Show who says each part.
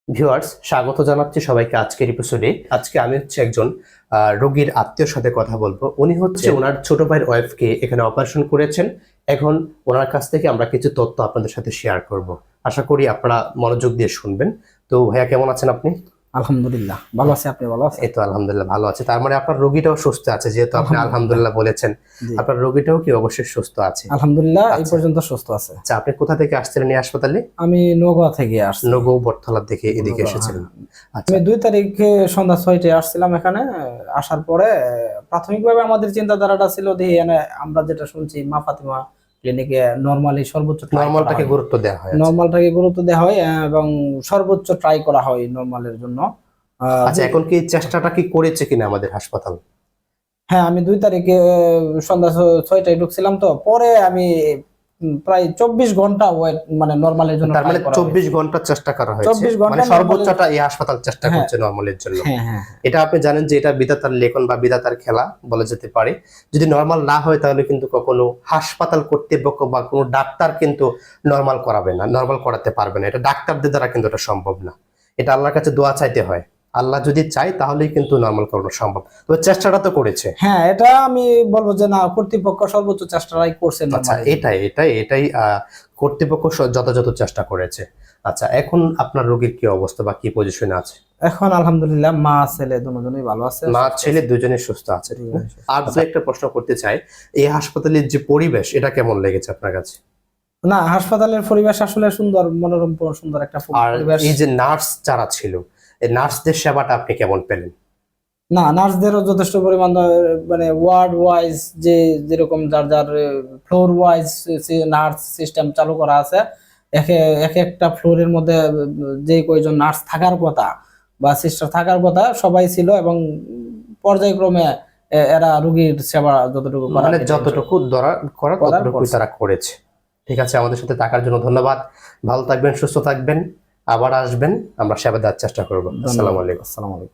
Speaker 1: Viewers, স্বাগত জানাচ্ছি সবাইকে আজকের এপিসোডে। আজকে আমি একজন রোগীর আত্মীয়র সাথে কথা বলবো। উনি ওনার ছোট ভাইয়ের ওয়াইফকে এখানে অপারেশন করেছেন। এখন ওনার কাছ থেকে আমরা কিছু তথ্য আপনাদের সাথে শেয়ার করব। আশা করি আপনারা মনোযোগ দিয়ে শুনবেন। তো ভাইয়া, কেমন আছেন আপনি?
Speaker 2: আলহামদুলিল্লাহ ভালো আছি। আপনি ভালো আছেন?
Speaker 1: এই তো আলহামদুলিল্লাহ ভালো আছে। তার মানে আপনার রোগীটাও সুস্থ আছে, যেহেতু আপনি আলহামদুলিল্লাহ বলেছেন। আপনার রোগীটাও কি অবশ্যই সুস্থ আছে?
Speaker 2: আলহামদুলিল্লাহ এই পর্যন্ত সুস্থ আছে।
Speaker 1: আচ্ছা, আপনি কোথা থেকে আসছিলেন এই হাসপাতালে?
Speaker 2: আমি নওগাঁ থেকে আসছি।
Speaker 1: নগৌ বটতলা থেকে এদিকে এসেছিলেন? আচ্ছা,
Speaker 2: আমি 2 তারিখে সন্ধ্যা 6টায় আসছিলাম এখানে। আসার পরে প্রাথমিকভাবে আমাদের চিন্তাধারাটা ছিল যে আমরা যেটা শুনছি মা ফাতিমা ক্লিনিকে নরমালি সর্বোচ্চ
Speaker 1: নরমালটাকে গুরুত্ব দেওয়া হয়।
Speaker 2: নরমালটাকে গুরুত্ব দেওয়া হয় এবং সর্বোচ্চ ট্রাই করা হয় নরমালের জন্য।
Speaker 1: আচ্ছা, এখন কি চেষ্টাটা কি করেছে কিনা আমাদের হাসপাতাল?
Speaker 2: হ্যাঁ, আমি 2 তারিখে সন্ধ্যা 6টায় ঢুকছিলাম। তো পরে আমি প্রায় 24 ঘন্টা ওয়েট মানে নরমালের জন্য,
Speaker 1: তার মানে 24 ঘন্টা চেষ্টা করা হয়েছে।
Speaker 2: 24 ঘন্টা
Speaker 1: মানে সর্বোচ্চটা এই হাসপাতাল চেষ্টা করছে নরমালের জন্য।
Speaker 2: হ্যাঁ।
Speaker 1: এটা আপনি জানেন যে এটা বিধাতার লেখন বা বিধাতার খেলা বলা যেতে পারে। যদি নরমাল না হয় তাহলে কিন্তু কখনো হাসপাতাল কর্তৃপক্ষ বা কোনো ডাক্তার কিন্তু নরমাল করাবে না, নরমাল করাতে পারবে না। এটা ডাক্তারদের দ্বারা কিন্তু এটা সম্ভব না। এটা আল্লাহর কাছে দোয়া চাইতে হয়। আল্লাহ যদি চায় তাহলেই কিন্তু নরমাল করানো সম্ভব। তবে চেষ্টাটা তো করেছে।
Speaker 2: হ্যাঁ, এটা আমি বলবো যে না, কর্তৃপক্ষ সর্বোচ্চ চেষ্টাটাই করছে।
Speaker 1: আচ্ছা, এটাই কর্তৃপক্ষ যথাযথ চেষ্টা করেছে। আচ্ছা, এখন আপনার রোগীর কি অবস্থা বা কি পজিশনে আছে?
Speaker 2: এখন আলহামদুলিল্লাহ মা ছেলে দুজনেই ভালো আছে।
Speaker 1: মা ছেলে দুজনেই সুস্থ আছে। আর একটা প্রশ্ন করতে চাই, এই হাসপাতালের যে পরিবেশ, এটা কেমন লেগেছে আপনার কাছে?
Speaker 2: না, হাসপাতালের পরিবেশ আসলে সুন্দর, মনোরম সুন্দর একটা পরিবেশ।
Speaker 1: এই যে নার্স যারা ছিল, এই নার্সদের সেবাটা আপনি কেমন পেলেন?
Speaker 2: না, নার্সদেরও যথেষ্ট পরিমাণ মানে ওয়ার্ড ওয়াইজ যেরকম যার ফ্লোর ওয়াইজ নার্স সিস্টেম চালু করা আছে। এক একটা ফ্লোরের মধ্যে যে কয়জন নার্স থাকার কথা বা সিস্টার থাকার কথা সবাই ছিল এবং পর্যায়ক্রমে এরা রোগীর সেবা যতটুকু
Speaker 1: মানে যতটুকু করা ততটুকু তারা করেছে। ঠিক আছে, আমাদের সাথে থাকার জন্য ধন্যবাদ। ভালো থাকবেন, সুস্থ থাকবেন, আবার আসবেন, আমরা সেবা দেওয়ার চেষ্টা করবো। আসসালামু আলাইকুম।